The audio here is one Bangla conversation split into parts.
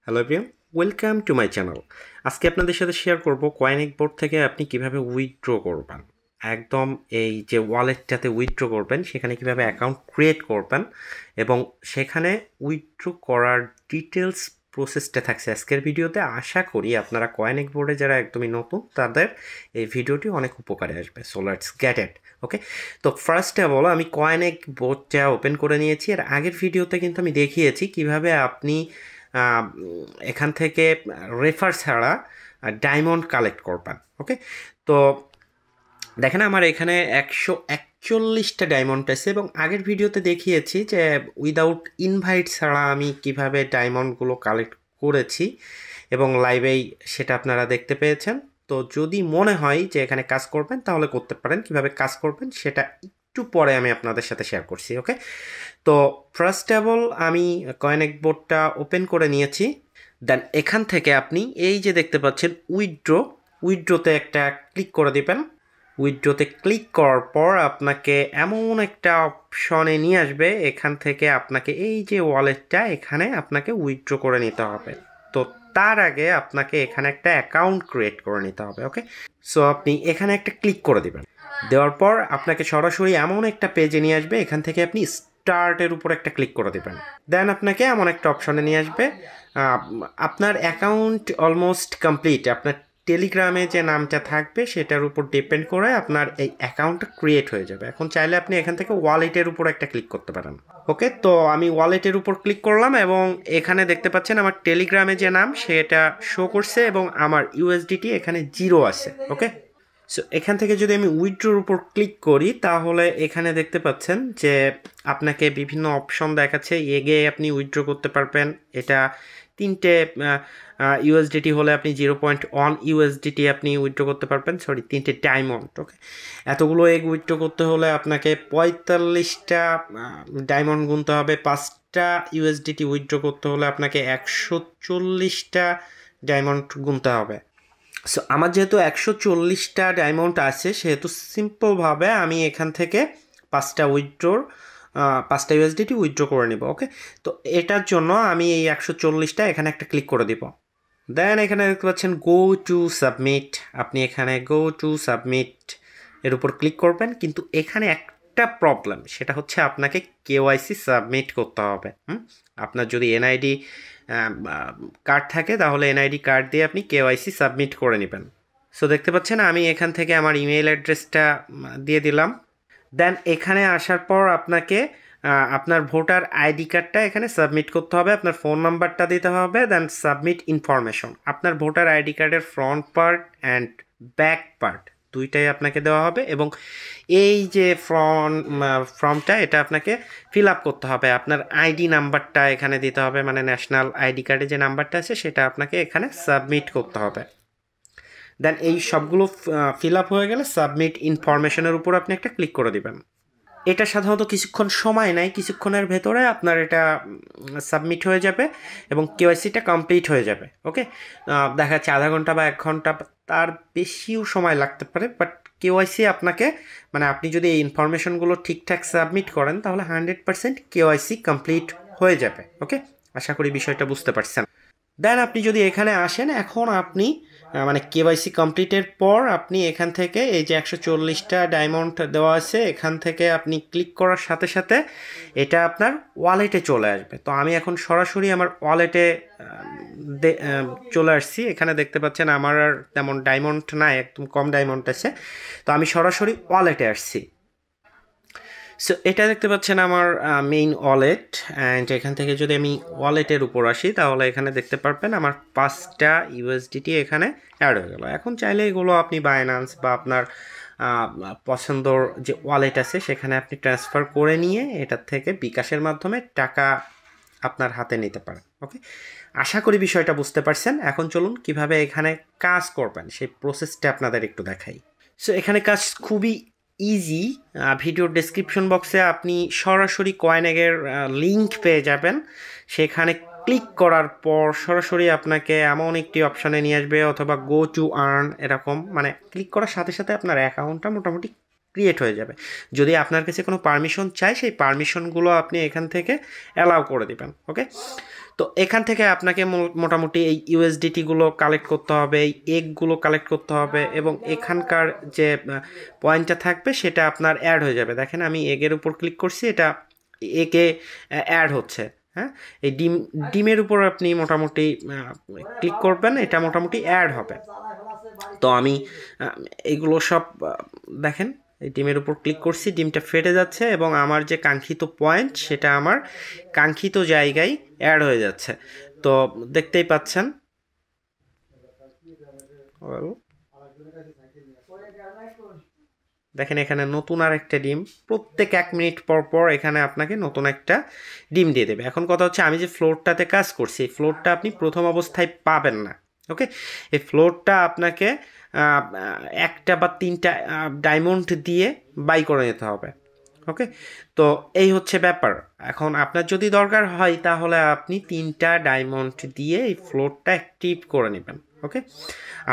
Hello everyone, welcome to my channel. আজকে আপনাদের সাথে শেয়ার করব কয়েনিক বোর্ড থেকে আপনি কিভাবে উইথড্র করবেন। একদম এই যে ওয়ালেটটাতে উইথড্র করবেন সেখানে কিভাবে অ্যাকাউন্ট ক্রিয়েট করবেন এবং সেখানে উইথড্র করার ডিটেলস প্রসেসটা থাকছে আজকের ভিডিওতে। আশা করি আপনারা কয়েনিক বোর্ডে যারা একদমই নতুন তাদের এই ভিডিওটি অনেক উপকারে আসবে। So let's get it. Okay, তো ফার্স্ট অফ অল আমি কয়েনিক বোর্ডটা ওপেন করে নিয়েছি। এর আগের ভিডিওতে কিন্তু আমি দেখিয়েছি কিভাবে আপনি এখান থেকে রেফার ছাড়া ডায়মন্ড কালেক্ট করবেন। ওকে, তো দেখেন আমার এখানে 141টা ডায়মন্ড আছে এবং আগের ভিডিওতে দেখিয়েছি যে উইদাউট ইনভাইট ছাড়া আমি কিভাবে ডায়মন্ডগুলো কালেক্ট করেছি এবং লাইভেই সেটা আপনারা দেখতে পেয়েছেন। তো যদি মনে হয় যে এখানে কাজ করবেন তাহলে করতে পারেন। কিভাবে কাজ করবেন সেটা একটু পরে আমি আপনাদের সাথে শেয়ার করছি। ওকে, তো ফার্স্ট অফ অল আমি কয়েনিক বোর্ডটা ওপেন করে নিয়েছি। দেন এখান থেকে আপনি এই যে দেখতে পাচ্ছেন উইথড্রোতে একটা ক্লিক করে দিবেন। উইথড্রোতে ক্লিক করার পর আপনাকে এমন একটা অপশনে নিয়ে আসবে, এখান থেকে আপনাকে এই যে ওয়ালেটটা এখানে আপনাকে উইথড্র করে নিতে হবে। তো তার আগে আপনাকে এখানে একটা অ্যাকাউন্ট ক্রিয়েট করে নিতে হবে। ওকে, সো আপনি এখানে একটা ক্লিক করে দিবেন। দেওয়ার পর আপনাকে সরাসরি এমন একটা পেজে নিয়ে আসবে, এখান থেকে আপনি স্টার্টের উপর একটা ক্লিক করে দেবেন। দেন আপনাকে এমন একটা অপশনে নিয়ে আসবে, আপনার অ্যাকাউন্ট অলমোস্ট কমপ্লিট। আপনার টেলিগ্রামে যে নামটা থাকবে সেটার উপর ডিপেন্ড করে আপনার এই অ্যাকাউন্টটা ক্রিয়েট হয়ে যাবে। এখন চাইলে আপনি এখান থেকে ওয়ালেটের উপর একটা ক্লিক করতে পারেন। ওকে, তো আমি ওয়ালেটের উপর ক্লিক করলাম এবং এখানে দেখতে পাচ্ছেন আমার টেলিগ্রামে যে নাম সেটা শো করছে এবং আমার ইউএসডিটি এখানে 0 আছে। ওকে, সো এখান থেকে যদি আমি উইথড্রোর উপর ক্লিক করি তাহলে এখানে দেখতে পাচ্ছেন যে আপনাকে বিভিন্ন অপশন দেখাচ্ছে। এগিয়ে আপনি উইথড্র করতে পারবেন। এটা 3টে ইউএসডিটি হলে আপনি 0.1 ইউএসডিটি আপনি উইথড্র করতে পারবেন। সরি, 3টে ডায়মন্ড। ওকে, এতগুলো এগ উইথড্র করতে হলে আপনাকে 45টা ডায়মন্ড গুনতে হবে। 5টা ইউএসডিটি উইথড্র করতে হলে আপনাকে 140টা ডায়মন্ড গুনতে হবে। সো আমার যেহেতু 140টা ডায়মন্ড আছে সেহেতু সিম্পলভাবে আমি এখান থেকে 5টা ইউএসডিটি উইথড্র করে নেব। ওকে, তো এটার জন্য আমি এই 140টা এখানে একটা ক্লিক করে দিব। দেন এখানে দেখতে পাচ্ছেন গো টু সাবমিট। আপনি এখানে গো টু সাবমিট এর উপর ক্লিক করবেন, কিন্তু এখানে একটা প্রবলেম, সেটা হচ্ছে আপনাকে কেওয়াইসি সাবমিট করতে হবে। আপনার যদি এনআইডি কার্ড থাকে তাহলে এনআইডি কার্ড দিয়ে আপনি কেওয়াইসি সাবমিট করে নেবেন। সো দেখতে পাচ্ছেন আমি এখান থেকে আমার ইমেইল অ্যাড্রেসটা দিয়ে দিলাম। দেন এখানে আসার পর আপনাকে আপনার ভোটার আইডি কার্ডটা এখানে সাবমিট করতে হবে, আপনার ফোন নাম্বারটা দিতে হবে। দেন সাবমিট ইনফরমেশন, আপনার ভোটার আইডি কার্ডের front part and back part দুইটাই আপনাকে দেওয়া হবে এবং এই যে ফর্মটা এটা আপনাকে ফিল আপ করতে হবে। আপনার আইডি নাম্বারটা এখানে দিতে হবে, মানে ন্যাশনাল আইডি কার্ডে যে নাম্বারটা আছে সেটা আপনাকে এখানে সাবমিট করতে হবে। দেন এই সবগুলো ফিল আপ হয়ে গেলে সাবমিট ইনফরমেশনের উপর আপনি একটা ক্লিক করে দিবেন। এটা সাধারণত কিছুক্ষণ সময় নেয়, কিছুক্ষণের ভেতরে আপনার এটা সাবমিট হয়ে যাবে এবং কেওয়াইসিটা কমপ্লিট হয়ে যাবে। ওকে, দেখা যাচ্ছে আধা ঘন্টা বা 1 ঘন্টা তার বেশিও সময় লাগতে পারে, বাট কেওয়াইসি আপনাকে, মানে আপনি যদি এই ইনফরমেশনগুলো ঠিকঠাক সাবমিট করেন তাহলে 100% কেওয়াইসি কমপ্লিট হয়ে যাবে। ওকে, আশা করি বিষয়টা বুঝতে পারছেন। দেন আপনি যদি এখানে আসেন, এখন আপনি মানে কেওয়াইসি কমপ্লিটের পর আপনি এখান থেকে এই যে 140টা ডায়মন্ড দেওয়া আছে এখান থেকে আপনি ক্লিক করার সাথে সাথে এটা আপনার ওয়ালেটে চলে আসবে। তো আমি এখন সরাসরি আমার ওয়ালেটে চলে আসছি। এখানে দেখতে পাচ্ছেন আমার আর তেমন ডায়মন্ড নাই, একদম কম ডায়মন্ড আছে। তো আমি সরাসরি ওয়ালেটে আসছি। সো এটা দেখতে পাচ্ছেন আমার মেইন ওয়ালেট। অ্যান্ড এখান থেকে যদি আমি ওয়ালেটের উপর আসি তাহলে এখানে দেখতে পারবেন আমার 5টা ইউএসডিটি এখানে অ্যাড হয়ে গেল। এখন চাইলে এগুলো আপনি বাইন্যান্স বা আপনার পছন্দর যে ওয়ালেট আছে সেখানে আপনি ট্রান্সফার করে নিয়ে এটার থেকে বিকাশের মাধ্যমে টাকা আপনার হাতে নিতে পারেন। ওকে, আশা করি বিষয়টা বুঝতে পারছেন। এখন চলুন কিভাবে এখানে কাজ করবেন সেই প্রসেসটা আপনাদের একটু দেখাই। সো এখানে কাজ খুবই ইজি। ভিডিওর ডেসক্রিপশন বক্সে আপনি সরাসরি কয়েনেগের লিঙ্ক পেয়ে যাবেন। সেখানে ক্লিক করার পর সরাসরি আপনাকে এমন একটি অপশানে নিয়ে আসবে, অথবা গো টু আর্ন এরকম, মানে ক্লিক করার সাথে সাথে আপনার অ্যাকাউন্টটা মোটামুটি ক্রিয়েট হয়ে যাবে। যদি আপনার কাছে কোনো পারমিশন চাই সেই পারমিশনগুলো আপনি এখান থেকে অ্যালাউ করে দেবেন। ওকে, তো এখান থেকে আপনাকে মোটামুটি এই ইউএসডিটিগুলো কালেক্ট করতে হবে, এই এগগুলো কালেক্ট করতে হবে, এবং এখানকার যে পয়েন্টটা থাকবে সেটা আপনার অ্যাড হয়ে যাবে। দেখেন আমি এগের উপর ক্লিক করছি, এটা এগে অ্যাড হচ্ছে। হ্যাঁ, এই ডিমের উপর আপনি মোটামুটি ক্লিক করবেন, এটা মোটামুটি অ্যাড হবে। তো আমি এগুলো সব দেখেন এই ডিমের উপর ক্লিক করছি, ডিমটা ফেটে যাচ্ছে এবং আমার যে কাঙ্ক্ষিত পয়েন্ট সেটা আমার কাঙ্ক্ষিত জায়গায় অ্যাড হয়ে যাচ্ছে। তো দেখতেই পাচ্ছেন দেখেন এখানে নতুন আর একটা ডিম প্রত্যেক 1 মিনিট পর পর এখানে আপনাকে নতুন একটা ডিম দিয়ে দেবে। এখন কথা হচ্ছে আমি যে ফ্লোরটাতে কাজ করছি এই ফ্লোরটা আপনি প্রথম অবস্থায় পাবেন না। ওকে, এই ফ্লোরটা আপনাকে একটা বা 3টা ডায়মন্ড দিয়ে বাই করে নিতে হবে। ওকে, তো এই হচ্ছে ব্যাপার। এখন আপনার যদি দরকার হয় তাহলে আপনি 3টা ডায়মন্ড দিয়ে এই ফ্লোরটা অ্যাক্টিভ করে নেবেন। ওকে,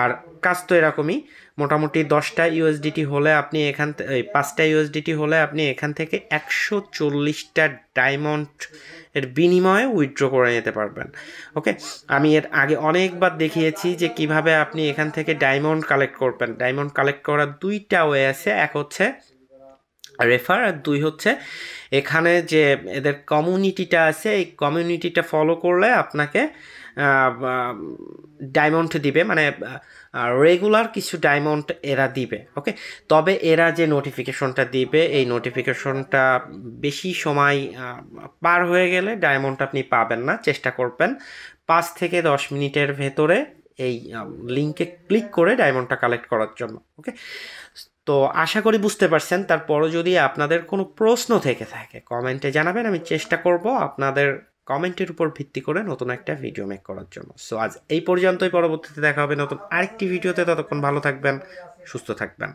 আর কাজ তো এরকমই, মোটামুটি 10টা ইউএসডিটি হলে আপনি এখান 5টা ইউএসডিটি হলে আপনি এখান থেকে 140টা ডায়মন্ড এর বিনিময়ে উইথড্র করে নিতে পারবেন। ওকে, আমি এর আগে অনেকবার দেখিয়েছি যে কিভাবে আপনি এখান থেকে ডায়মন্ড কালেক্ট করবেন। ডায়মন্ড কালেক্ট করার 2টা ওয়ে আছে, এক হচ্ছে রেফার আর 2 হচ্ছে এখানে যে এদের কমিউনিটিটা আছে এই কমিউনিটিটা ফলো করলে আপনাকে ডায়মন্ড দিবে, মানে রেগুলার কিছু ডায়মন্ড এরা দিবে। ওকে, তবে এরা যে নোটিফিকেশনটা দিবে এই নোটিফিকেশনটা বেশি সময় পার হয়ে গেলে ডায়মন্ড আপনি পাবেন না। চেষ্টা করবেন 5 থেকে 10 মিনিটের ভেতরে এই লিঙ্কে ক্লিক করে ডায়মন্ডটা কালেক্ট করার জন্য। ওকে, তো আশা করি বুঝতে পারছেন। তারপরও যদি আপনাদের কোনো প্রশ্ন থেকে থাকে কমেন্টে জানাবেন, আমি চেষ্টা করব আপনাদের কমেন্টের উপর ভিত্তি করে নতুন একটা ভিডিও মেক করার জন্য। সো আজ এই পর্যন্তই, পরবর্তীতে দেখা হবে নতুন আরেকটি ভিডিওতে। ততক্ষণ ভালো থাকবেন, সুস্থ থাকবেন।